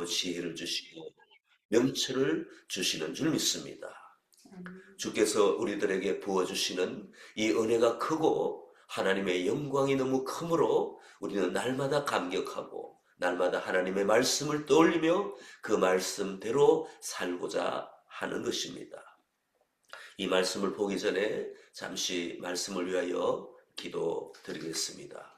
지혜를 주시고 명철을 주시는 줄 믿습니다. 주께서 우리들에게 부어주시는 이 은혜가 크고 하나님의 영광이 너무 크므로 우리는 날마다 감격하고 날마다 하나님의 말씀을 떠올리며 그 말씀대로 살고자 하는 것입니다. 이 말씀을 보기 전에 잠시 말씀을 위하여 기도드리겠습니다.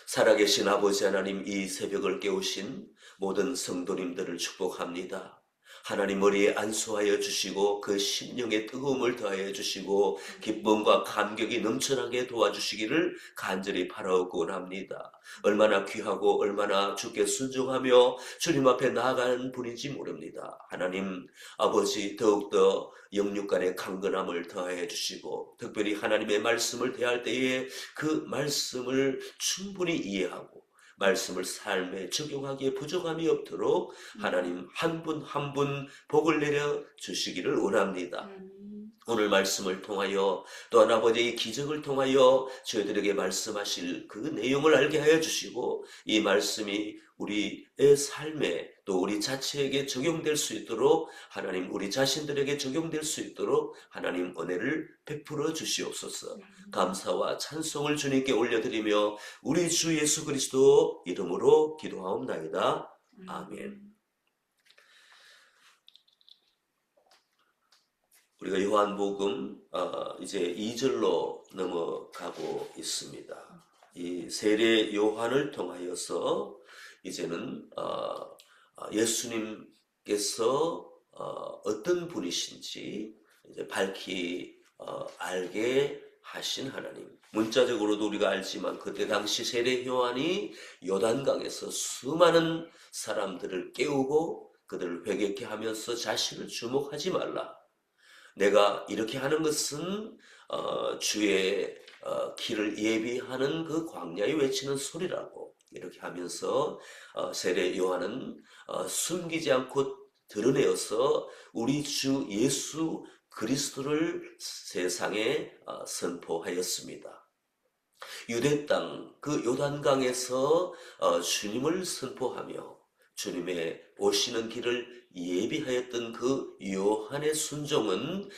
살아계신 아버지 하나님, 이 새벽을 깨우신 모든 성도님들을 축복합니다. 하나님 머리에 안수하여 주시고 그 심령의 뜨거움을 더하여 주시고 기쁨과 감격이 넘쳐나게 도와주시기를 간절히 바라옵곤 합니다. 얼마나 귀하고 얼마나 주께 순종하며 주님 앞에 나아가는 분인지 모릅니다. 하나님 아버지, 더욱더 영육 간의 강건함을 더하여 주시고 특별히 하나님의 말씀을 대할 때에 그 말씀을 충분히 이해하고 말씀을 삶에 적용하기에 부족함이 없도록 하나님 한 분 한 분 복을 내려 주시기를 원합니다. 오늘 말씀을 통하여 또한 아버지의 기적을 통하여 저희들에게 말씀하실 그 내용을 알게 하여 주시고 이 말씀이 우리의 삶에 또 우리 자체에게 적용될 수 있도록 하나님 우리 자신들에게 적용될 수 있도록 하나님 은혜를 베풀어 주시옵소서. 감사와 찬송을 주님께 올려드리며 우리 주 예수 그리스도 이름으로 기도하옵나이다. 아멘. 우리가 요한복음 이제 2절로 넘어가고 있습니다. 이 세례 요한을 통하여서 이제는 예수님께서 어떤 분이신지 이제 밝히 알게 하신 하나님. 문자적으로도 우리가 알지만 그때 당시 세례 요한이 요단강에서 수많은 사람들을 깨우고 그들을 회개케 하면서 자신을 주목하지 말라. 내가 이렇게 하는 것은 주의 길을 예비하는 그 광야에 외치는 소리라고 이렇게 하면서 세례 요한은 숨기지 않고 드러내어서 우리 주 예수 그리스도를 세상에 선포하였습니다. 유대 땅 그 요단강에서 주님을 선포하며 주님의 오시는 길을 예비하였던 그 요한의 순종은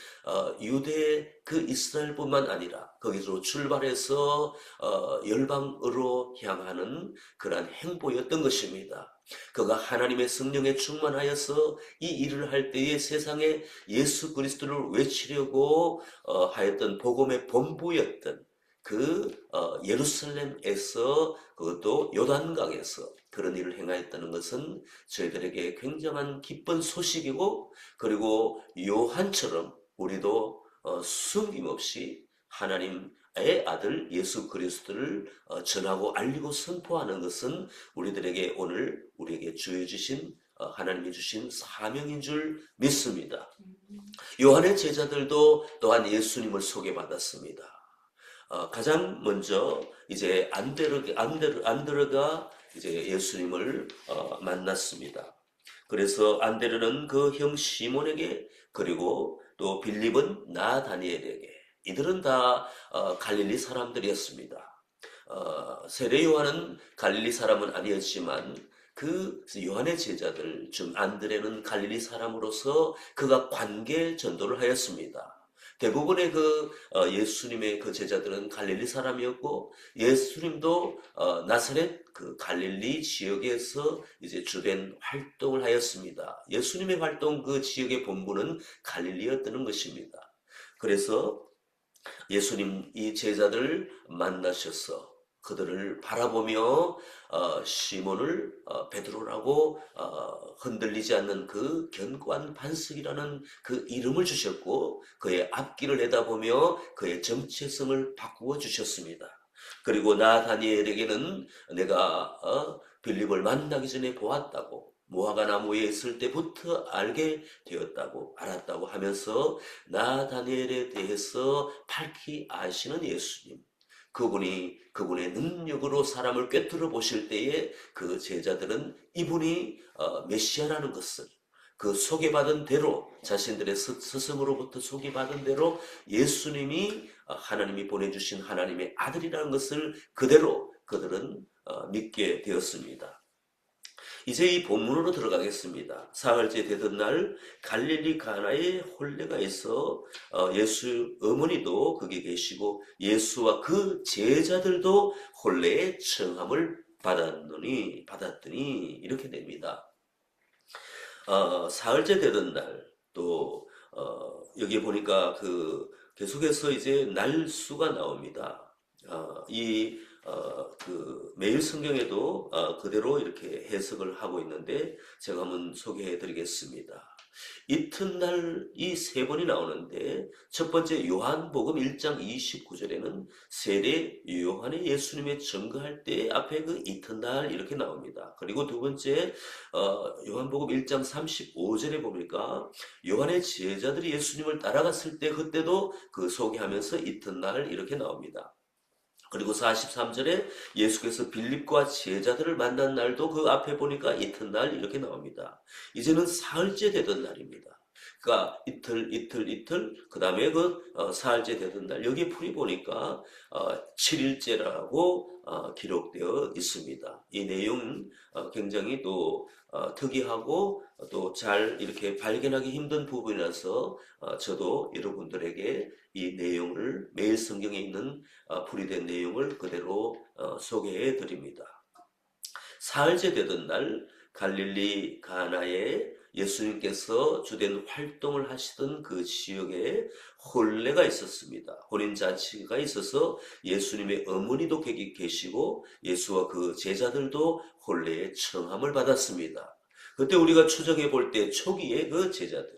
유대 그 이스라엘뿐만 아니라 거기서 출발해서 열방으로 향하는 그러한 행보였던 것입니다. 그가 하나님의 성령에 충만하여서 이 일을 할 때에 세상에 예수 그리스도를 외치려고 하였던 복음의 본부였던 그 예루살렘에서 그것도 요단강에서 그런 일을 행하였다는 것은 저희들에게 굉장한 기쁜 소식이고 그리고 요한처럼 우리도 숨김없이 하나님의 아들 예수 그리스도를 전하고 알리고 선포하는 것은 우리들에게 오늘 우리에게 주여 주신 하나님이 주신 사명인 줄 믿습니다. 요한의 제자들도 또한 예수님을 소개받았습니다. 가장 먼저 이제 안드레가 이제 예수님을 만났습니다. 그래서 안드레는 그 형 시몬에게 그리고 또 빌립은 나다니엘에게 이들은 다 갈릴리 사람들이었습니다. 세례 요한은 갈릴리 사람은 아니었지만 그 요한의 제자들 중 안드레는 갈릴리 사람으로서 그가 관계 전도를 하였습니다. 대부분의 그 예수님의 그 제자들은 갈릴리 사람이었고 예수님도 나사렛 그 갈릴리 지역에서 이제 주된 활동을 하였습니다. 예수님의 활동 그 지역의 본부는 갈릴리였다는 것입니다. 그래서 예수님 이 제자들을 만나셔서 그들을 바라보며 시몬을 베드로라고 흔들리지 않는 그 견고한 반석이라는 그 이름을 주셨고 그의 앞길을 내다보며 그의 정체성을 바꾸어 주셨습니다. 그리고 나 다니엘에게는 내가 빌립을 만나기 전에 보았다고 무화과 나무에 있을 때부터 알게 되었다고 알았다고 하면서 나 다니엘에 대해서 밝히 아시는 예수님, 그분의 능력으로 사람을 꿰뚫어 보실 때에 그 제자들은 이분이 메시아라는 것을 그 소개받은 대로 자신들의 스승으로부터 소개받은 대로 예수님이 하나님이 보내주신 하나님의 아들이라는 것을 그대로 그들은 믿게 되었습니다. 이제 이 본문으로 들어가겠습니다. 사흘째 되던 날 갈릴리 가나에 혼례가 있어 예수 어머니도 거기 계시고 예수와 그 제자들도 혼례의 청함을 받았더니 이렇게 됩니다. 사흘째 되던 날 또 여기 보니까 계속해서 이제 날수가 나옵니다. 매일 성경에도 그대로 이렇게 해석을 하고 있는데 제가 한번 소개해 드리겠습니다. 이튿날 이 세 번이 나오는데 첫 번째 요한복음 1장 29절에는 세례 요한의 예수님의 증거할 때 앞에 그 이튿날 이렇게 나옵니다. 그리고 두 번째 요한복음 1장 35절에 보니까 요한의 제자들이 예수님을 따라갔을 때 그때도 그 소개하면서 이튿날 이렇게 나옵니다. 그리고 43절에 예수께서 빌립과 제자들을 만난 날도 그 앞에 보니까 이튿날 이렇게 나옵니다. 이제는 사흘째 되던 날입니다. 그러니까 이틀 그 다음에 사흘째 되던 날 여기 풀이 보니까 7일째라고 기록되어 있습니다. 이 내용은 굉장히 또 특이하고 또 잘 이렇게 발견하기 힘든 부분이라서 저도 여러분들에게 이 내용을 매일 성경에 있는 풀이된 내용을 그대로 소개해 드립니다. 사흘째 되던 날 갈릴리 가나에 예수님께서 주된 활동을 하시던 그 지역에 혼례가 있었습니다. 혼인잔치가 있어서 예수님의 어머니도 거기 계시고 예수와 그 제자들도 혼례의 청함을 받았습니다. 그때 우리가 추정해 볼 때 초기에 그 제자들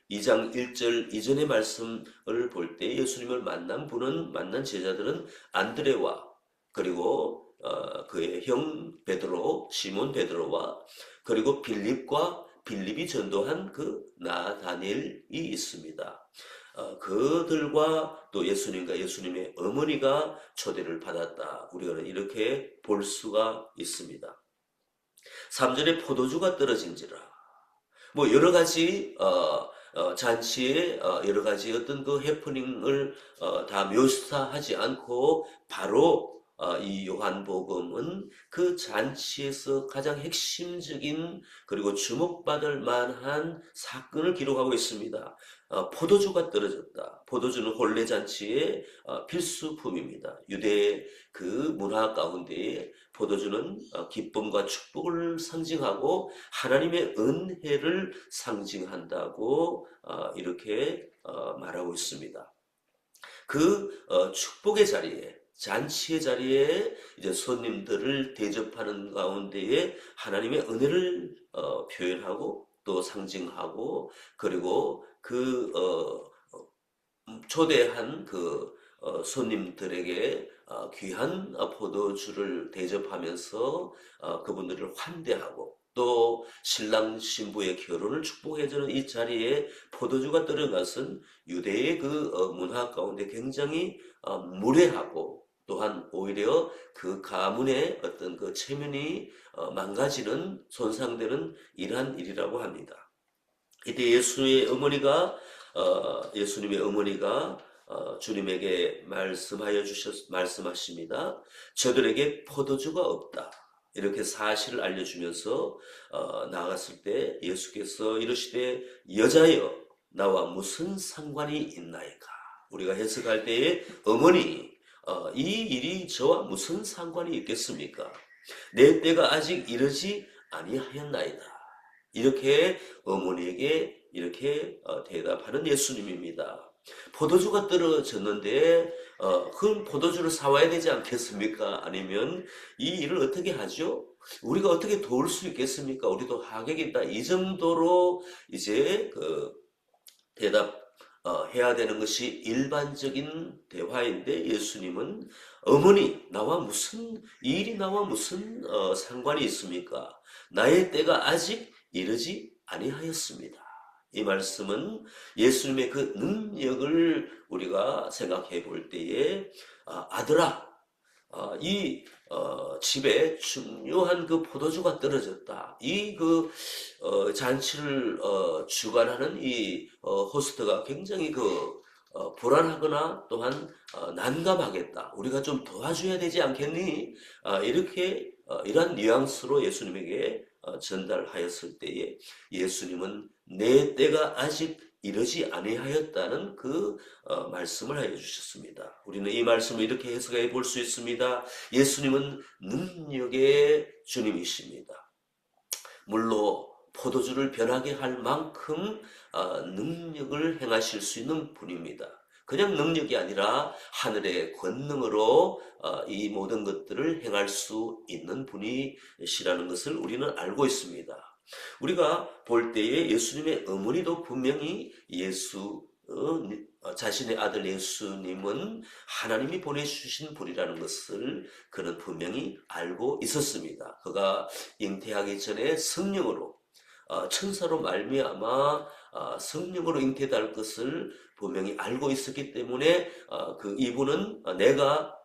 2장 1절 이전의 말씀을 볼 때 예수님을 만난 제자들은 안드레와 그리고 그의 형 베드로, 시몬 베드로와 그리고 빌립이 전도한 그 나다니엘이 있습니다. 그들과 또 예수님과 예수님의 어머니가 초대를 받았다. 우리가 이렇게 볼 수가 있습니다. 3절에 포도주가 떨어진지라. 뭐 여러 가지 잔치에 여러 가지 어떤 그 해프닝을 다 묘사하지 않고 바로 이 요한복음은 그 잔치에서 가장 핵심적인 그리고 주목받을 만한 사건을 기록하고 있습니다. 포도주가 떨어졌다. 포도주는 혼례 잔치의 필수품입니다. 유대의 그 문화 가운데에 포도주는 기쁨과 축복을 상징하고 하나님의 은혜를 상징한다고 이렇게 말하고 있습니다. 그 축복의 자리에 잔치의 자리에 이제 손님들을 대접하는 가운데에 하나님의 은혜를 표현하고 또 상징하고 그리고 초대한 손님들에게 귀한 포도주를 대접하면서 그분들을 환대하고 또 신랑 신부의 결혼을 축복해주는 이 자리에 포도주가 떨어진 것은 유대의 문화 가운데 굉장히 무례하고 또한 오히려 그 가문의 어떤 그 체면이 망가지는 손상되는 이러한 일이라고 합니다. 이때 예수님의 어머니가 주님에게 말씀하십니다. 저들에게 포도주가 없다. 이렇게 사실을 알려주면서 나아갔을 때 예수께서 이르시되 여자여 나와 무슨 상관이 있나이까. 우리가 해석할 때에 어머니 이 일이 저와 무슨 상관이 있겠습니까? 내 때가 아직 이르지 아니하였나이다. 이렇게 어머니에게 이렇게 대답하는 예수님입니다. 포도주가 떨어졌는데 그 포도주를 사와야 되지 않겠습니까? 아니면 이 일을 어떻게 하죠? 우리가 어떻게 도울 수 있겠습니까? 우리도 하객이다. 이 정도로 이제 해야 되는 것이 일반적인 대화인데 예수님은 어머니 이 일이 나와 무슨 상관이 있습니까? 나의 때가 아직 이르지 아니하였습니다. 이 말씀은 예수님의 그 능력을 우리가 생각해 볼 때에 아들아 이 집에 중요한 그 포도주가 떨어졌다. 이 잔치를 주관하는 이 호스트가 굉장히 불안하거나 또한 난감하겠다. 우리가 좀 도와줘야 되지 않겠니? 이렇게 이러한 뉘앙스로 예수님에게 전달하였을 때에 예수님은 내 때가 아직 이르지 아니하였다는 그 말씀을 하여 주셨습니다. 우리는 이 말씀을 이렇게 해석해 볼 수 있습니다. 예수님은 능력의 주님이십니다. 물로 포도주를 변하게 할 만큼 능력을 행하실 수 있는 분입니다. 그냥 능력이 아니라 하늘의 권능으로 이 모든 것들을 행할 수 있는 분이시라는 것을 우리는 알고 있습니다. 우리가 볼 때에 예수님의 어머니도 분명히 자신의 아들 예수님은 하나님이 보내주신 분이라는 것을 그는 분명히 알고 있었습니다. 그가 잉태하기 전에 성령으로 천사로 말미암아 성령으로 잉태될 것을 분명히 알고 있었기 때문에 이분은 내가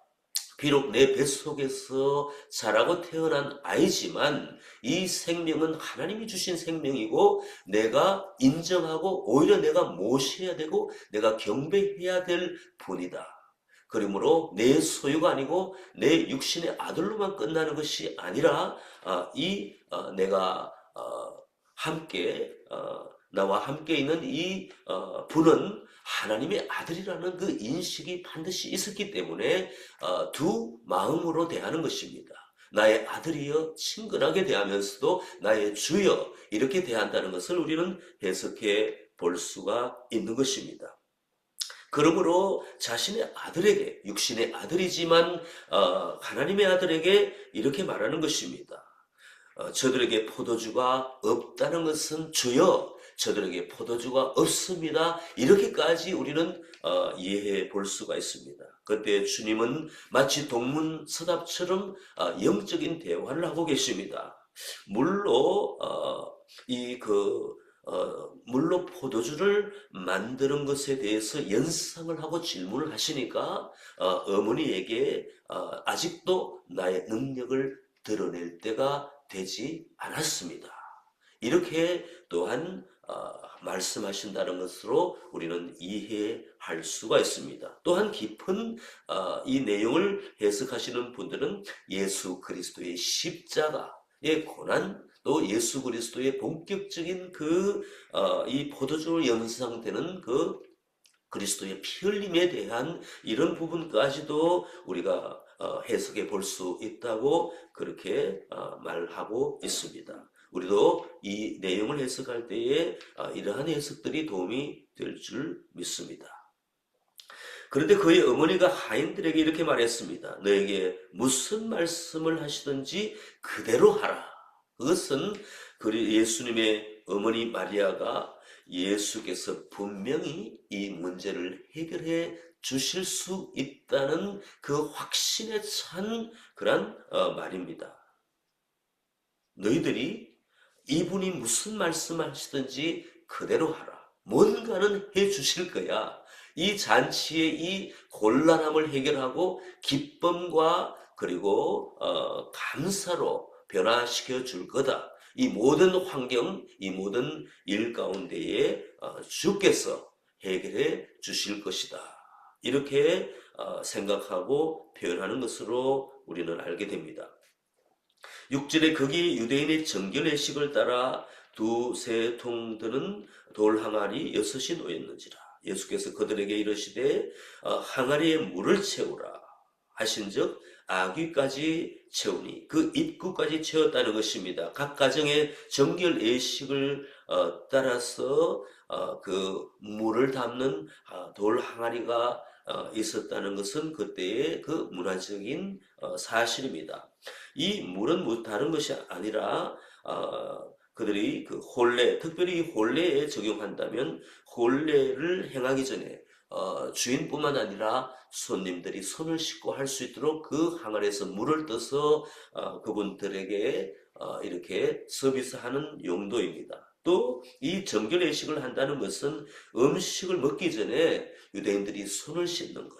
비록 내 뱃속에서 자라고 태어난 아이지만 이 생명은 하나님이 주신 생명이고 내가 인정하고 오히려 내가 모셔야 되고 내가 경배해야 될 분이다. 그러므로 내 소유가 아니고 내 육신의 아들로만 끝나는 것이 아니라 내가 나와 함께 있는 이 분은 하나님의 아들이라는 그 인식이 반드시 있었기 때문에 두 마음으로 대하는 것입니다. 나의 아들이여 친근하게 대하면서도 나의 주여 이렇게 대한다는 것을 우리는 해석해 볼 수가 있는 것입니다. 그러므로 자신의 아들에게 육신의 아들이지만 하나님의 아들에게 이렇게 말하는 것입니다. 저들에게 포도주가 없다는 것은 주여 저들에게 포도주가 없습니다. 이렇게까지 우리는 이해해 볼 수가 있습니다. 그때 주님은 마치 동문서답처럼 영적인 대화를 하고 계십니다. 물로 물로 포도주를 만드는 것에 대해서 연상을 하고 질문을 하시니까 어머니에게 아직도 나의 능력을 드러낼 때가 되지 않았습니다. 이렇게 또한 말씀하신다는 것으로 우리는 이해할 수가 있습니다. 또한 깊은 이 내용을 해석하시는 분들은 예수 그리스도의 십자가의 고난, 또 예수 그리스도의 본격적인 이 포도주로 연상되는 그 그리스도의 피 흘림에 대한 이런 부분까지도 우리가 해석해 볼 수 있다고 그렇게 말하고 있습니다. 우리도 이 내용을 해석할 때에 이러한 해석들이 도움이 될 줄 믿습니다. 그런데 그의 어머니가 하인들에게 이렇게 말했습니다. 너에게 무슨 말씀을 하시든지 그대로 하라. 그것은 예수님의 어머니 마리아가 예수께서 분명히 이 문제를 해결해 주실 수 있다는 그 확신에 찬 그런 말입니다. 너희들이 이분이 무슨 말씀을 하시든지 그대로 하라. 뭔가는 해 주실 거야. 이 잔치의 이 곤란함을 해결하고 기쁨과 그리고 감사로 변화시켜 줄 거다. 이 모든 환경, 이 모든 일 가운데에 주께서 해결해 주실 것이다. 이렇게 생각하고 표현하는 것으로 우리는 알게 됩니다. 6절에 거기 유대인의 정결례식을 따라 두세 통 드는 돌 항아리 6이 놓였는지라. 예수께서 그들에게 이르시되 항아리에 물을 채우라 하신즉 아귀까지 채우니 그 입구까지 채웠다는 것입니다. 각 가정의 정결 예식을 따라서 그 물을 담는 돌 항아리가 있었다는 것은 그때의 그 문화적인 사실입니다. 이 물은 다른 것이 아니라 그들이 그 혼례, 특별히 혼례에 적용한다면 혼례를 행하기 전에 주인뿐만 아니라 손님들이 손을 씻고 할 수 있도록 그 항아리에서 물을 떠서 그분들에게 이렇게 서비스하는 용도입니다. 또 이 정결 예식을 한다는 것은 음식을 먹기 전에 유대인들이 손을 씻는 것,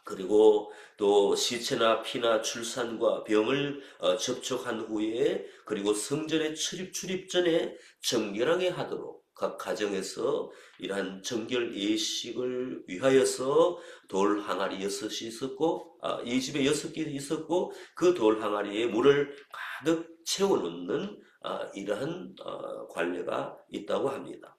그리고 또 시체나 피나 출산과 병을 접촉한 후에 그리고 성전에 출입 전에 정결하게 하도록 각 가정에서 이러한 정결 예식을 위하여서 돌 항아리 6이 있었고 이 집에 6개 있었고 그 돌 항아리에 물을 가득 채워놓는 이러한 관례가 있다고 합니다.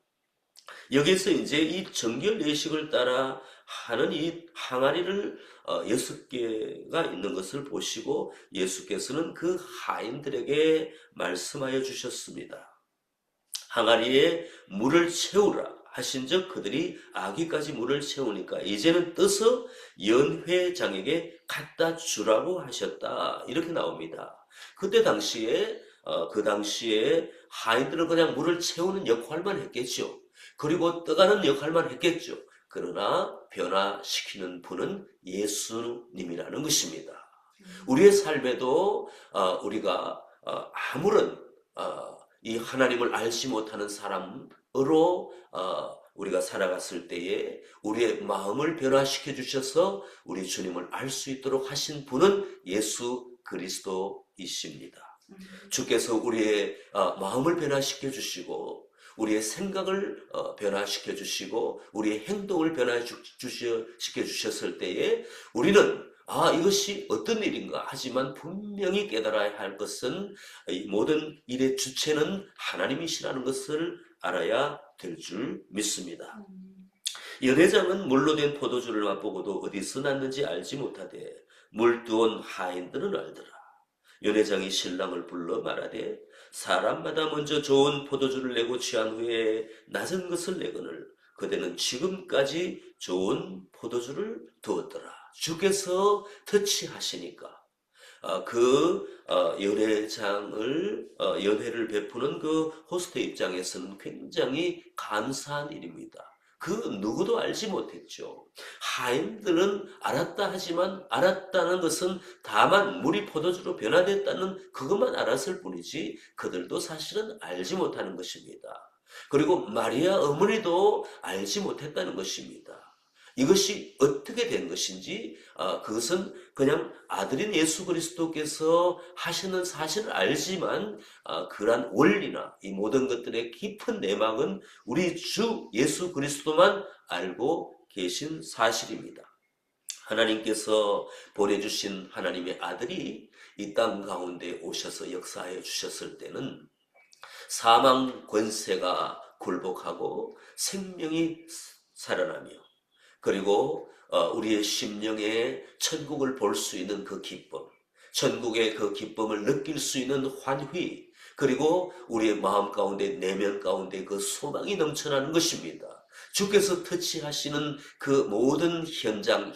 여기서 이제 이 정결 예식을 따라 하는 이 항아리를 6개가 있는 것을 보시고 예수께서는 그 하인들에게 말씀하여 주셨습니다. 항아리에 물을 채우라 하신즉 그들이 아기까지 물을 채우니까 이제는 떠서 연회장에게 갖다 주라고 하셨다. 이렇게 나옵니다. 그때 당시에 그 당시에 하인들은 그냥 물을 채우는 역할만 했겠죠. 그리고 떠가는 역할만 했겠죠. 그러나 변화시키는 분은 예수님이라는 것입니다. 우리의 삶에도 우리가 아무런 이 하나님을 알지 못하는 사람으로 우리가 살아갔을 때에 우리의 마음을 변화시켜 주셔서 우리 주님을 알 수 있도록 하신 분은 예수 그리스도이십니다. 주께서 우리의 마음을 변화시켜 주시고 우리의 생각을 변화시켜 주시고 우리의 행동을 변화시켜 주셨을 때에 우리는 이것이 어떤 일인가 하지만 분명히 깨달아야 할 것은 이 모든 일의 주체는 하나님이시라는 것을 알아야 될 줄 믿습니다. 연회장은 물로 된 포도주를 맛보고도 어디서 났는지 알지 못하되 물두온 하인들은 알더라. 연회장이 신랑을 불러 말하되 사람마다 먼저 좋은 포도주를 내고 취한 후에 낮은 것을 내거늘 그대는 지금까지 좋은 포도주를 두었더라. 주께서 터치하시니까 연회를 베푸는 그 호스트 입장에서는 굉장히 감사한 일입니다. 그 누구도 알지 못했죠. 하인들은 알았다 하지만 알았다는 것은 다만 물이 포도주로 변화됐다는 그것만 알았을 뿐이지 그들도 사실은 알지 못하는 것입니다. 그리고 마리아 어머니도 알지 못했다는 것입니다. 이것이 어떻게 된 것인지 그것은 그냥 아들인 예수 그리스도께서 하시는 사실을 알지만 그러한 원리나 이 모든 것들의 깊은 내막은 우리 주 예수 그리스도만 알고 계신 사실입니다. 하나님께서 보내주신 하나님의 아들이 이 땅 가운데 오셔서 역사하여 주셨을 때는 사망 권세가 굴복하고 생명이 살아나며 그리고 우리의 심령에 천국을 볼 수 있는 그 기쁨, 천국의 그 기쁨을 느낄 수 있는 환희, 그리고 우리의 마음 가운데 내면 가운데 그 소망이 넘쳐나는 것입니다. 주께서 터치하시는 그 모든 현장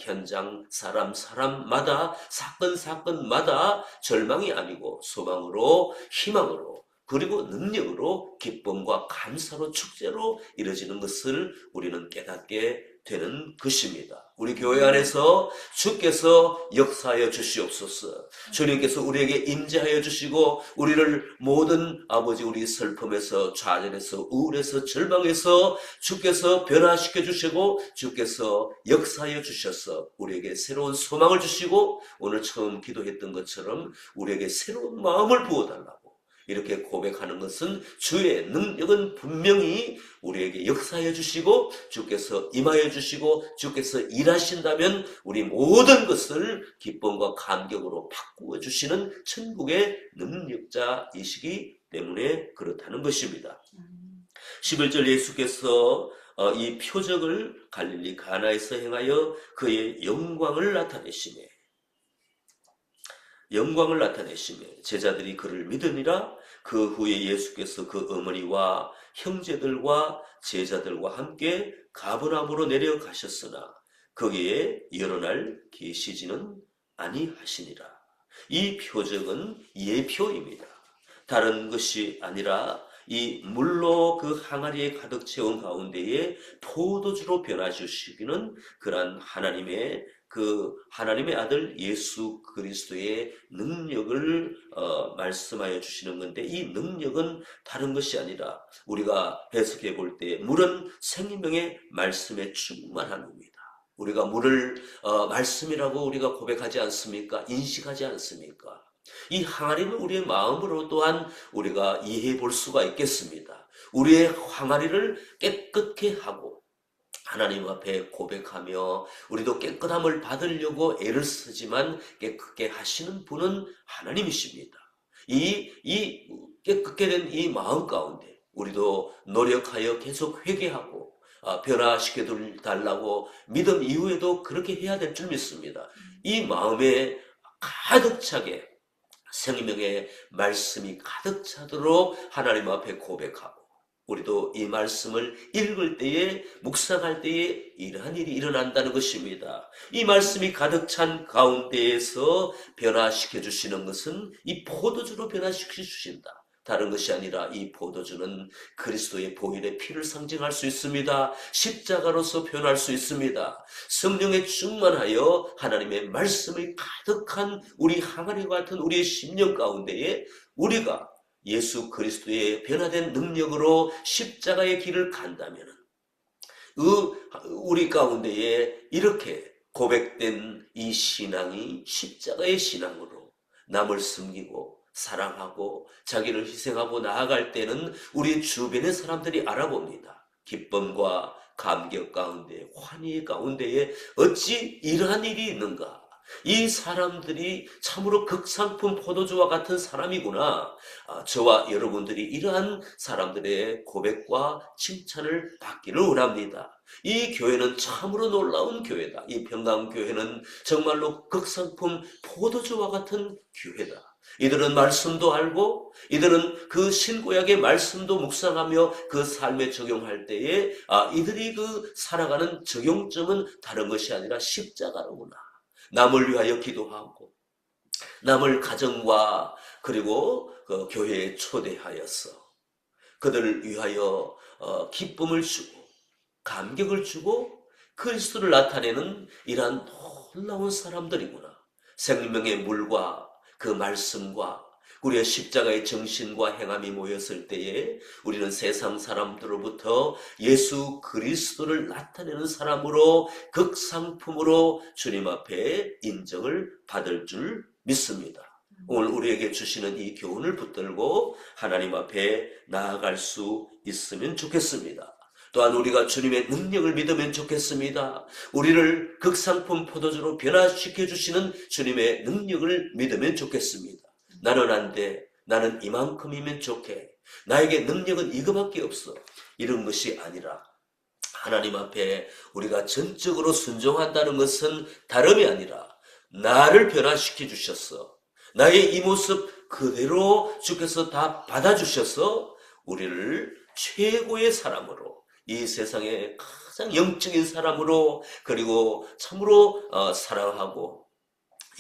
사람마다 사건마다 절망이 아니고 소망으로 희망으로 그리고 능력으로 기쁨과 감사로 축제로 이루어지는 것을 우리는 깨닫게 되는 것입니다. 우리 교회 안에서 주께서 역사하여 주시옵소서. 주님께서 우리에게 임재하여 주시고 우리를 모든 우리 슬픔에서 좌절에서 우울에서 절망에서 주께서 변화시켜 주시고 주께서 역사하여 주셔서 우리에게 새로운 소망을 주시고 오늘 처음 기도했던 것처럼 우리에게 새로운 마음을 부어달라고 이렇게 고백하는 것은 주의 능력은 분명히 우리에게 역사해 주시고 주께서 임하여 주시고 주께서 일하신다면 우리 모든 것을 기쁨과 감격으로 바꾸어 주시는 천국의 능력자이시기 때문에 그렇다는 것입니다. 11절 예수께서 이 표적을 갈릴리 가나에서 행하여 그의 영광을 나타내시며 제자들이 그를 믿으니라. 그 후에 예수께서 그 어머니와 형제들과 제자들과 함께 가버나움으로 내려가셨으나 거기에 여러 날 계시지는 아니하시니라. 이 표적은 예표입니다. 다른 것이 아니라 이 물로 그 항아리에 가득 채운 가운데에 포도주로 변화주시기는 그러한 하나님의 아들 예수 그리스도의 능력을 말씀하여 주시는 건데 이 능력은 다른 것이 아니라 우리가 해석해 볼 때 물은 생명의 말씀에 충만함입니다. 우리가 물을 말씀이라고 우리가 고백하지 않습니까? 인식하지 않습니까? 이 항아리는 우리의 마음으로 또한 우리가 이해해 볼 수가 있겠습니다. 우리의 항아리를 깨끗게 하고 하나님 앞에 고백하며 우리도 깨끗함을 받으려고 애를 쓰지만 깨끗게 하시는 분은 하나님이십니다. 이 깨끗게 된 이 마음 가운데 우리도 노력하여 계속 회개하고 변화시켜 달라고 믿음 이후에도 그렇게 해야 될 줄 믿습니다. 이 마음에 가득 차게 생명의 말씀이 가득 차도록 하나님 앞에 고백하고, 우리도 이 말씀을 읽을 때에, 묵상할 때에 이러한 일이 일어난다는 것입니다. 이 말씀이 가득 찬 가운데에서 변화시켜 주시는 것은 이 포도주로 변화시켜 주신다. 다른 것이 아니라 이 포도주는 그리스도의 보혈의 피를 상징할 수 있습니다. 십자가로서 표현할 수 있습니다. 성령에 충만하여 하나님의 말씀이 가득한 우리 항아리와 같은 우리의 심령 가운데에 우리가 예수 그리스도의 변화된 능력으로 십자가의 길을 간다면 우리 가운데에 이렇게 고백된 이 신앙이 십자가의 신앙으로 남을 섬기고 사랑하고 자기를 희생하고 나아갈 때는 우리 주변의 사람들이 알아봅니다. 기쁨과 감격 가운데, 환희 가운데에 어찌 이러한 일이 있는가? 이 사람들이 참으로 극상품 포도주와 같은 사람이구나. 저와 여러분들이 이러한 사람들의 고백과 칭찬을 받기를 원합니다. 이 교회는 참으로 놀라운 교회다. 이 평강교회는 정말로 극상품 포도주와 같은 교회다. 이들은 말씀도 알고 이들은 그 신구약의 말씀도 묵상하며 그 삶에 적용할 때에 이들이 그 살아가는 적용점은 다른 것이 아니라 십자가로구나. 남을 위하여 기도하고 남을 가정과 그리고 그 교회에 초대하여서 그들을 위하여 기쁨을 주고 감격을 주고 그리스도를 나타내는 이러한 놀라운 사람들이구나. 생명의 물과 그 말씀과 우리의 십자가의 정신과 행함이 모였을 때에 우리는 세상 사람들로부터 예수 그리스도를 나타내는 사람으로 극상품으로 주님 앞에 인정을 받을 줄 믿습니다. 오늘 우리에게 주시는 이 교훈을 붙들고 하나님 앞에 나아갈 수 있으면 좋겠습니다. 또한 우리가 주님의 능력을 믿으면 좋겠습니다. 우리를 극상품 포도주로 변화시켜 주시는 주님의 능력을 믿으면 좋겠습니다. 나는 안 돼. 나는 이만큼이면 좋게. 나에게 능력은 이거밖에 없어. 이런 것이 아니라 하나님 앞에 우리가 전적으로 순종한다는 것은 다름이 아니라 나를 변화시켜 주셨어. 나의 이 모습 그대로 주께서 다 받아주셔서 우리를 최고의 사람으로, 이 세상의 가장 영적인 사람으로, 그리고 참으로 사랑하고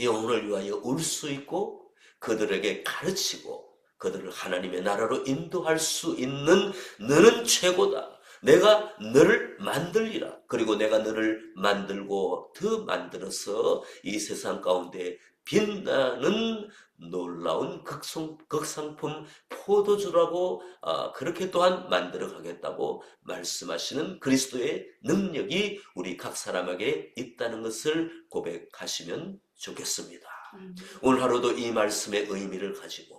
영혼을 위하여 울 수 있고 그들에게 가르치고 그들을 하나님의 나라로 인도할 수 있는 너는 최고다. 내가 너를 만들리라. 그리고 내가 너를 만들고 더 만들어서 이 세상 가운데 빛나는 놀라운 극상품 포도주라고 그렇게 또한 만들어 가겠다고 말씀하시는 그리스도의 능력이 우리 각 사람에게 있다는 것을 고백하시면 좋겠습니다. 오늘 하루도 이 말씀의 의미를 가지고